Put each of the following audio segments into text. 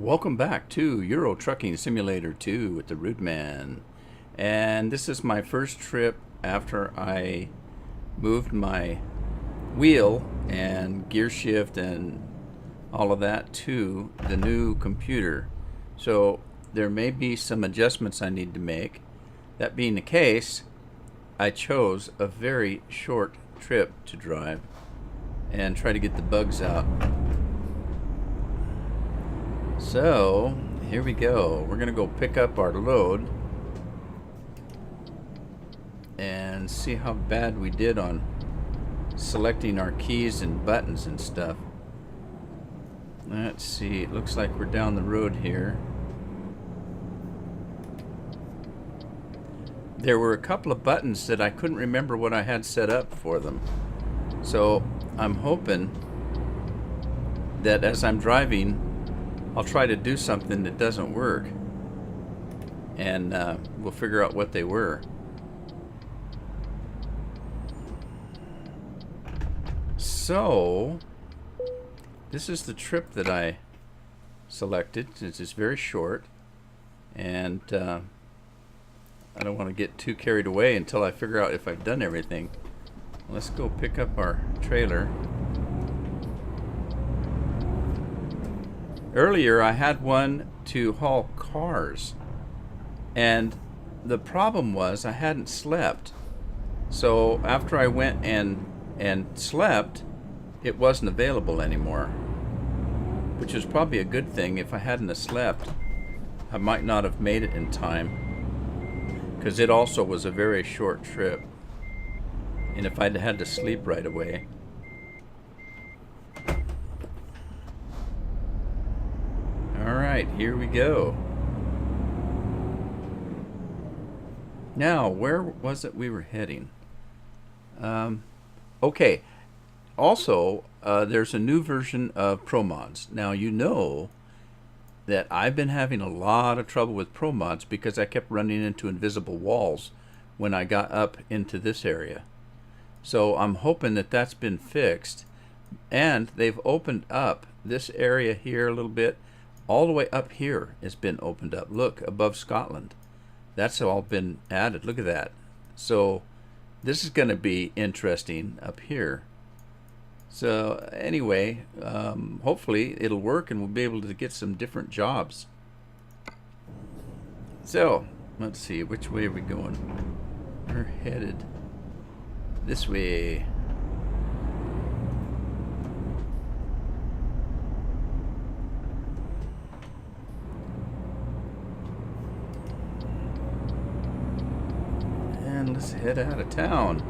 Welcome back to Euro Trucking Simulator 2 with the Rude Man. And this is my first trip after I moved my wheel and gear shift and all of that to the new computer. So there may be some adjustments I need to make. That being the case, I chose a very short trip to drive and try to get the bugs out. So here we go. We're gonna go pick up our load and see how bad we did on selecting our keys and buttons and stuff. Let's see, it looks like we're down the road here. There were a couple of buttons that I couldn't remember what I had set up for them. So I'm hoping that as I'm driving, I'll try to do something that doesn't work, and we'll figure out what they were. So this is the trip that I selected. It's just very short, and I don't want to get too carried away until I figure out if I've done everything. Let's go pick up our trailer. Earlier I had one to haul cars, and the problem was I hadn't slept. So after I went and slept, it wasn't available anymore, which was probably a good thing. If I hadn't have slept, I might not have made it in time, because it also was a very short trip, and if I'd had to sleep right away. Alright, here we go. Now, where was it we were heading? Okay, also, there's a new version of ProMods. Now, you know that I've been having a lot of trouble with ProMods because I kept running into invisible walls when I got up into this area. So I'm hoping that that's been fixed, and they've opened up this area here a little bit. All the way up here has been opened up. Look, above Scotland. That's all been added. Look at that. So this is going to be interesting up here. So anyway, hopefully it'll work and we'll be able to get some different jobs. So let's see, which way are we going? We're headed this way. Let's head out of town.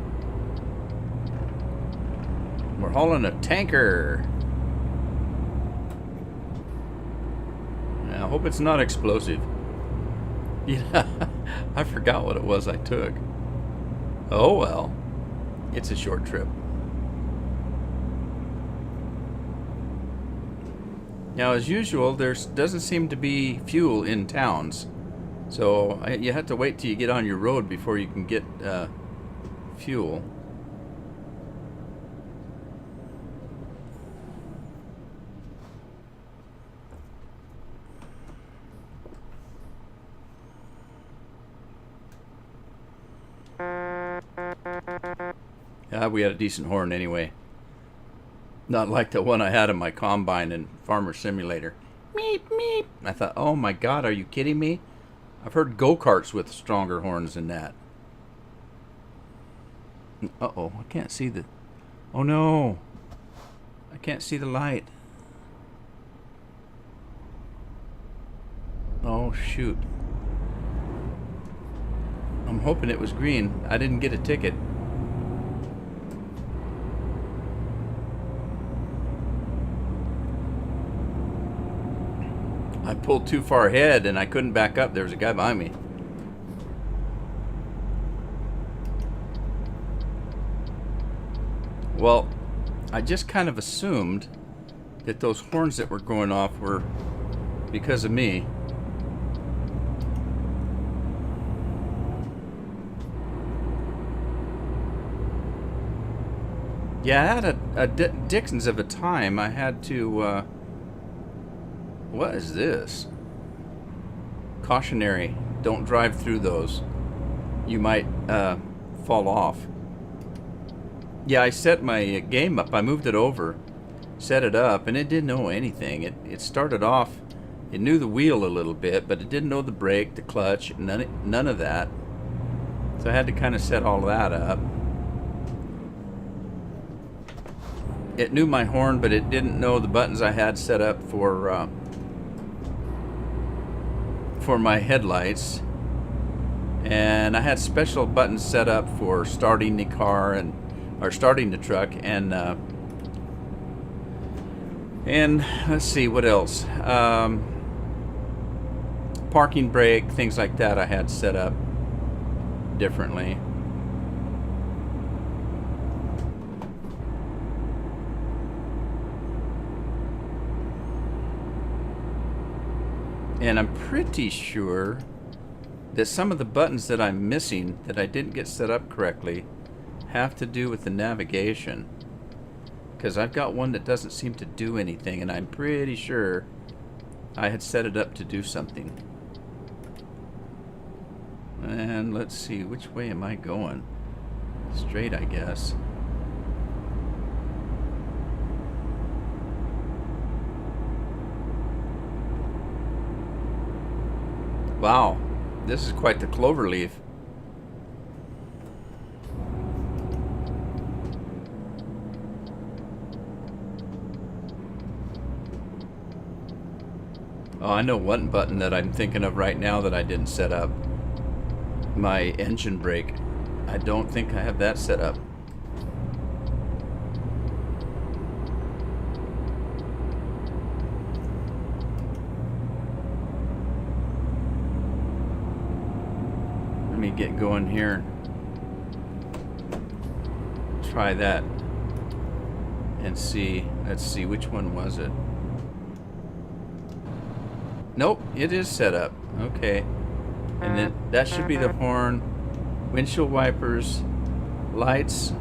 We're hauling a tanker. I hope it's not explosive. Yeah, I forgot what it was I took. Oh well, it's a short trip. Now, as usual, there doesn't seem to be fuel in towns. So you have to wait till you get on your road before you can get fuel. We had a decent horn anyway. Not like the one I had in my combine in Farmer Simulator. Meep, meep. I thought, oh my God, are you kidding me? I've heard go-karts with stronger horns than that. Uh-oh, I can't see the... Oh no! I can't see the light. Oh shoot. I'm hoping it was green. I didn't get a ticket. I pulled too far ahead and I couldn't back up. There was a guy behind me. Well, I just kind of assumed that those horns that were going off were because of me. Yeah, I had a Dixon's of a time. I had to What is this? Cautionary. Don't drive through those. You might fall off. Yeah, I set my game up. I moved it over, set it up, and it didn't know anything. It started off, it knew the wheel a little bit, but it didn't know the brake, the clutch, none of that. So I had to kind of set all that up. It knew my horn, but it didn't know the buttons I had set up for my headlights. And I had special buttons set up for starting the car or starting the truck, and let's see what else. Parking brake, things like that I had set up differently. And I'm pretty sure that some of the buttons that I'm missing, that I didn't get set up correctly, have to do with the navigation. Because I've got one that doesn't seem to do anything, and I'm pretty sure I had set it up to do something. And let's see, which way am I going? Straight, I guess. Wow, this is quite the clover leaf. Oh, I know one button that I'm thinking of right now that I didn't set up. My engine brake. I don't think I have that set up. Let me get going here. Try that and see. Let's see, which one was it? Nope, it is set up. Okay. And then that should be the horn, windshield wipers, lights,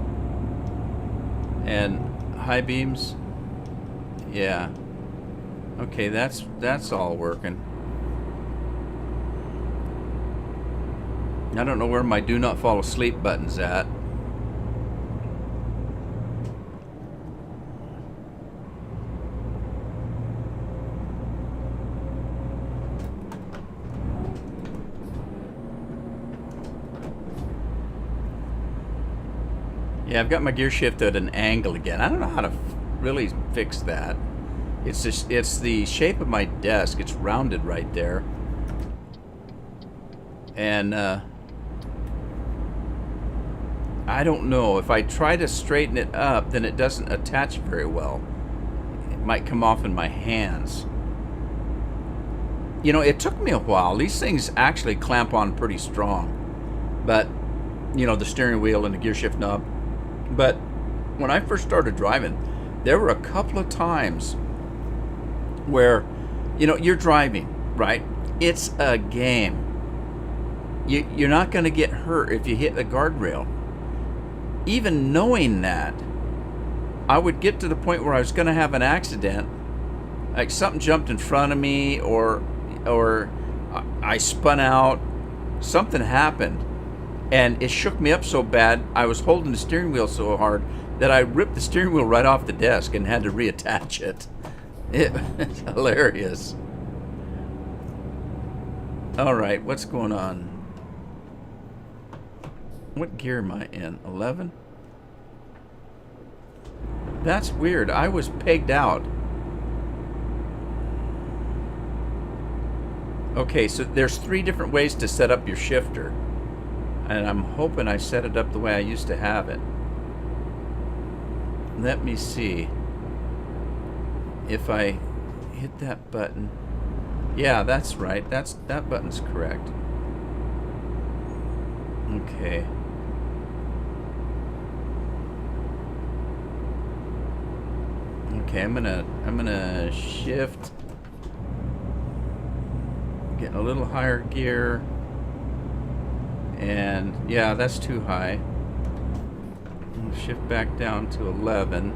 and high beams. Yeah. Okay, that's all working. I don't know where my do not fall asleep button's at. Yeah, I've got my gear shift at an angle again. I don't know how to really fix that. It's the shape of my desk. It's rounded right there. And I don't know. If I try to straighten it up, then it doesn't attach very well. It might come off in my hands. You know, it took me a while. These things actually clamp on pretty strong. But, you know, the steering wheel and the gear shift knob. But when I first started driving, there were a couple of times where, you know, you're driving, right? It's a game. You're not going to get hurt if you hit the guardrail. Even knowing that, I would get to the point where I was going to have an accident, like something jumped in front of me, or I spun out, something happened. And it shook me up so bad, I was holding the steering wheel so hard that I ripped the steering wheel right off the desk and had to reattach it. It's hilarious. All right, what's going on? What gear am I in? 11? That's weird. I was pegged out. Okay, so there's 3 different ways to set up your shifter. And I'm hoping I set it up the way I used to have it. Let me see if I hit that button. Yeah, that's right. That button's correct. Okay. Okay, I'm gonna shift. Getting a little higher gear. And yeah, that's too high. I'll shift back down to 11.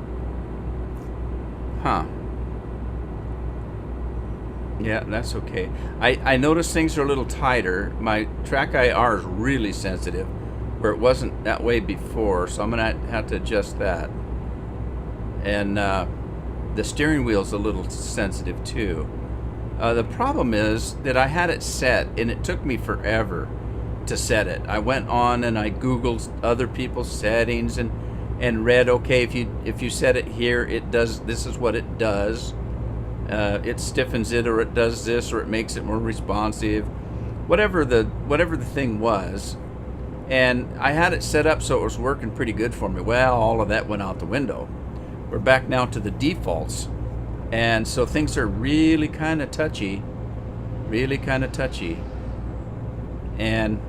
Huh. Yeah, that's okay. I noticed things are a little tighter. My track IR is really sensitive, where it wasn't that way before, so I'm going to have to adjust that. And the steering wheel's a little sensitive too. The problem is that I had it set, and it took me forever to set it. I went on and I Googled other people's settings and read, okay, if you set it here, it does, this is what it does. It stiffens it, or it does this, or it makes it more responsive, whatever the thing was. And I had it set up so it was working pretty good for me. Well, all of that went out the window. We're back now to the defaults, and so things are really kind of touchy, and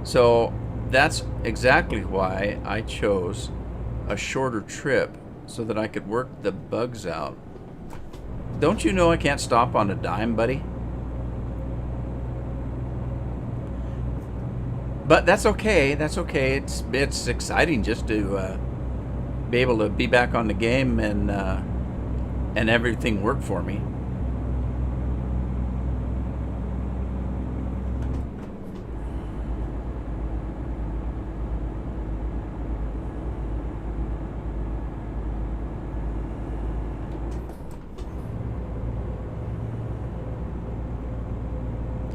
so that's exactly why I chose a shorter trip, so that I could work the bugs out. Don't you know I can't stop on a dime, buddy? But that's okay. That's okay. It's exciting just to be able to be back on the game and everything work for me.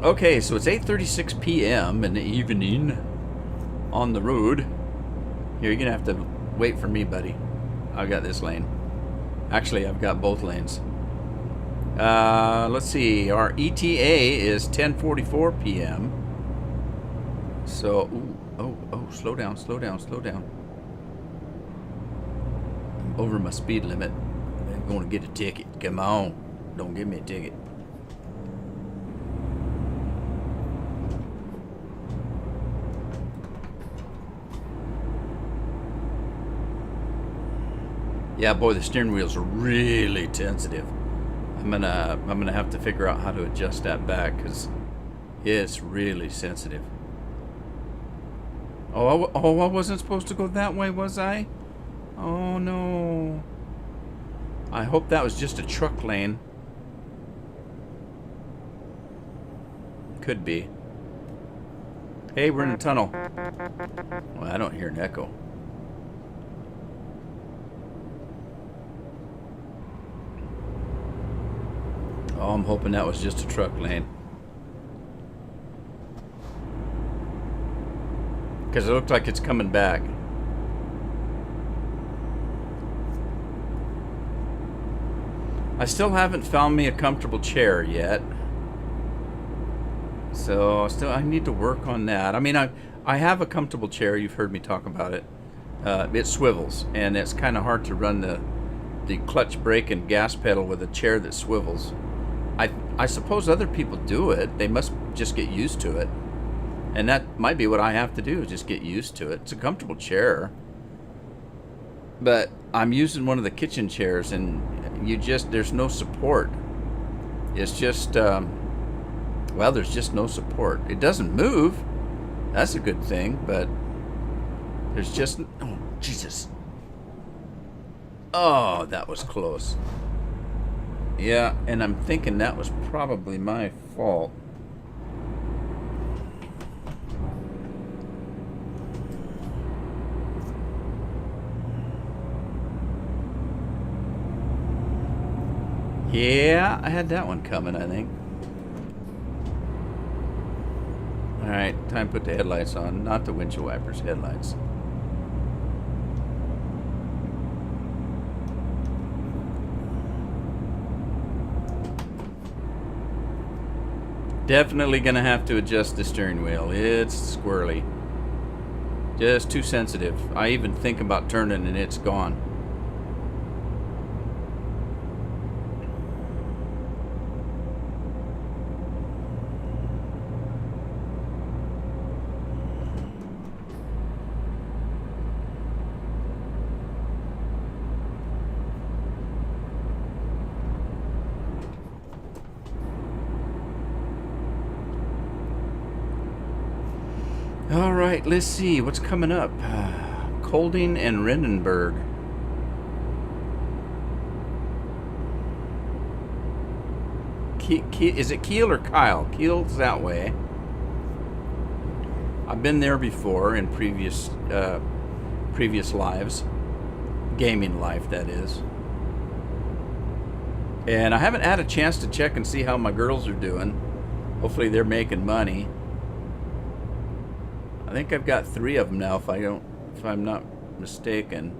Okay, so it's 8:36 p.m. in the evening on the road. Here, you're gonna have to wait for me, buddy. I've got this lane. Actually, I've got both lanes. Let's see. Our ETA is 10:44 p.m. So, slow down. I'm over my speed limit. I'm going to get a ticket. Come on. Don't give me a ticket. Yeah, boy, the steering wheels are really sensitive. I'm gonna have to figure out how to adjust that back, because it's really sensitive. Oh, I wasn't supposed to go that way, was I? Oh no. I hope that was just a truck lane. Could be. Hey, we're in a tunnel. Well, I don't hear an echo. Oh, I'm hoping that was just a truck lane. Because it looked like it's coming back. I still haven't found me a comfortable chair yet. So I need to work on that. I mean, I have a comfortable chair. You've heard me talk about it. It swivels, and it's kind of hard to run the clutch, brake, and gas pedal with a chair that swivels. I suppose other people do it. They must just get used to it. And that might be what I have to do, just get used to it. It's a comfortable chair. But I'm using one of the kitchen chairs, and there's no support. It's just, well, there's just no support. It doesn't move. That's a good thing, but there's just, oh, Jesus. Oh, that was close. Yeah, and I'm thinking that was probably my fault. Yeah, I had that one coming, I think. Alright, time to put the headlights on, not the windshield wipers, headlights. Definitely gonna have to adjust the steering wheel. It's squirrely. Just too sensitive. I even think about turning and it's gone. All right, let's see what's coming up. Kolding and Rendenberg. Is it Kiel or Kyle? Kiel's that way. I've been there before in previous lives, gaming life, that is. And I haven't had a chance to check and see how my girls are doing. Hopefully they're making money. I think I've got 3 of them now, if I'm not mistaken.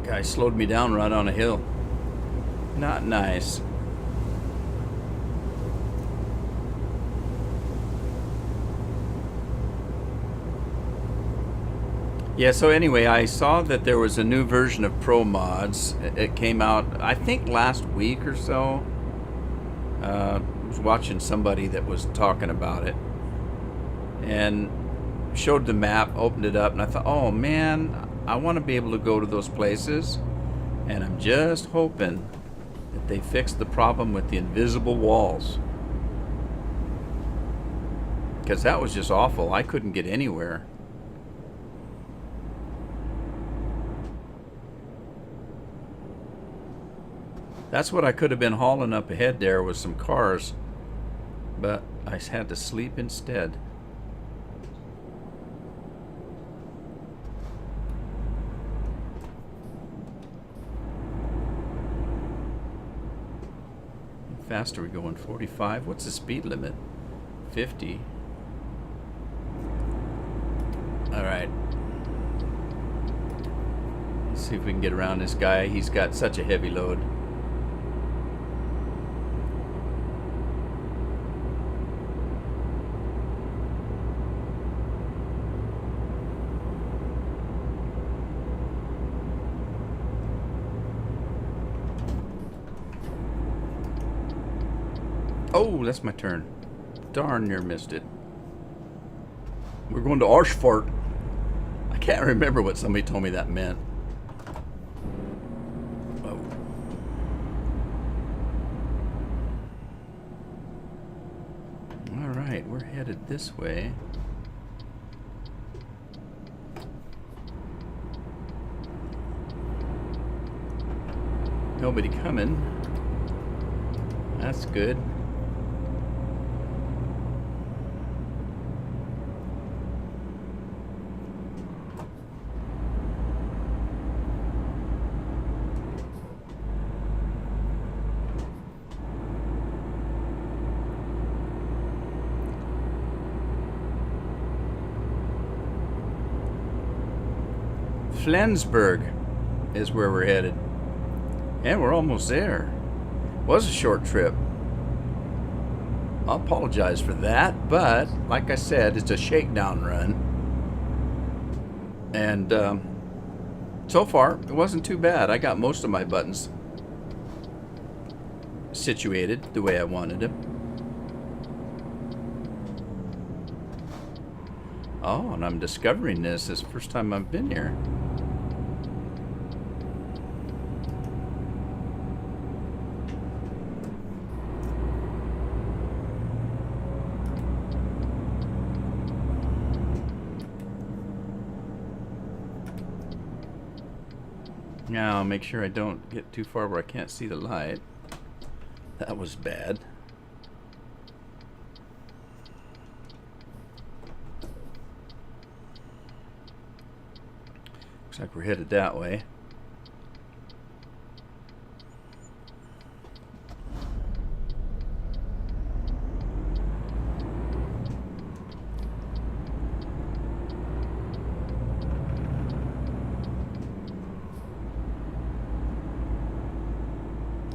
Guy slowed me down right on a hill. Not nice. Yeah, so anyway, I saw that there was a new version of Pro Mods. It came out, I think, last week or so. I was watching somebody that was talking about it. And showed the map, opened it up, and I thought, oh man, I want to be able to go to those places, and I'm just hoping that they fix the problem with the invisible walls, because that was just awful. I couldn't get anywhere. That's what I could have been hauling up ahead there with some cars, but I had to sleep instead. Fast are we going? 45? What's the speed limit? 50. Alright. Let's see if we can get around this guy. He's got such a heavy load. Oh, that's my turn. Darn near missed it. We're going to Arschfart. I can't remember what somebody told me that meant. Oh. Alright, we're headed this way. Nobody coming. That's good. Flensburg is where we're headed. And we're almost there. Was a short trip. I'll apologize for that, but like I said, it's a shakedown run. And so far, it wasn't too bad. I got most of my buttons situated the way I wanted them. Oh, and I'm discovering this. This is the first time I've been here. Now, make sure I don't get too far where I can't see the light. That was bad. Looks like we're headed that way.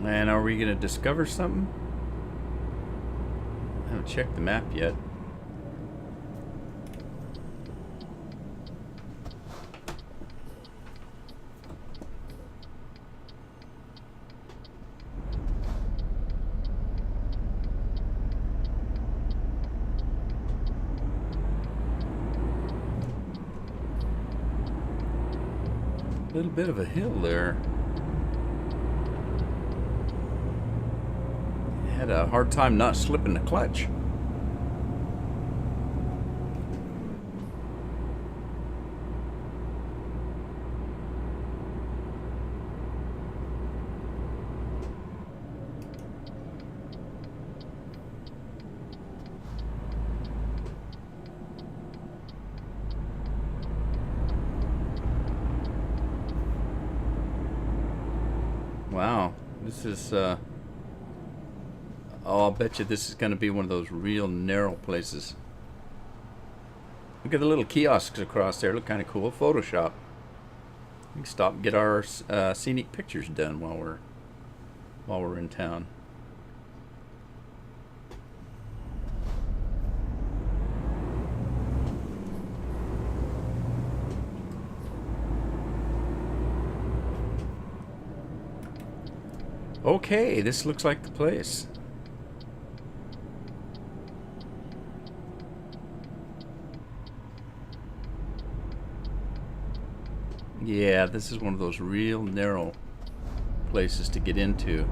And are we going to discover something? I haven't checked the map yet. little bit of a hill there. Had a hard time not slipping the clutch. Wow, this is, oh, I'll bet you this is going to be one of those real narrow places. Look at the little kiosks across there, look kind of cool. Photoshop. We can stop and get our scenic pictures done while we're in town. Okay, this looks like the place. Yeah, this is one of those real narrow places to get into.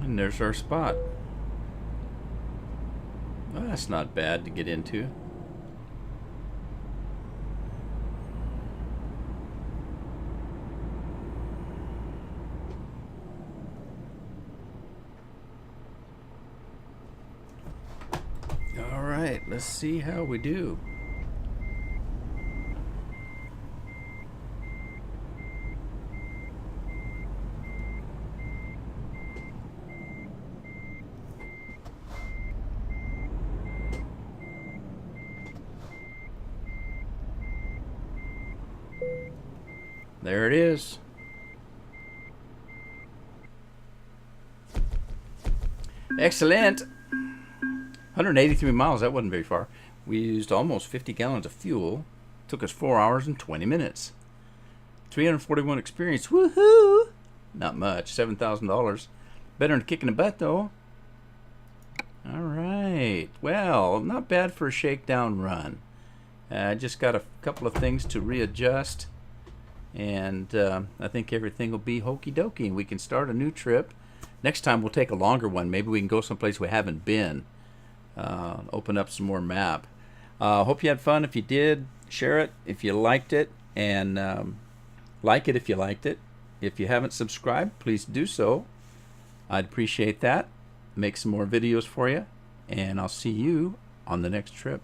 And there's our spot. Well, that's not bad to get into. All right, let's see how we do. There it is. Excellent. 183 miles, that wasn't very far. We used almost 50 gallons of fuel. Took us 4 hours and 20 minutes. 341 experience. Woohoo! Not much. $7,000. Better than kicking the butt, though. All right. Well, not bad for a shakedown run. Just got a couple of things to readjust. And I think everything will be hokey dokey and we can start a new trip. Next time we'll take a longer one. Maybe we can go someplace we haven't been. Open up some more map. Hope you had fun. If you did, share it if you liked it, and like it if you liked it. If you haven't subscribed, please do so. I'd appreciate that. Make some more videos for you, and I'll see you on the next trip.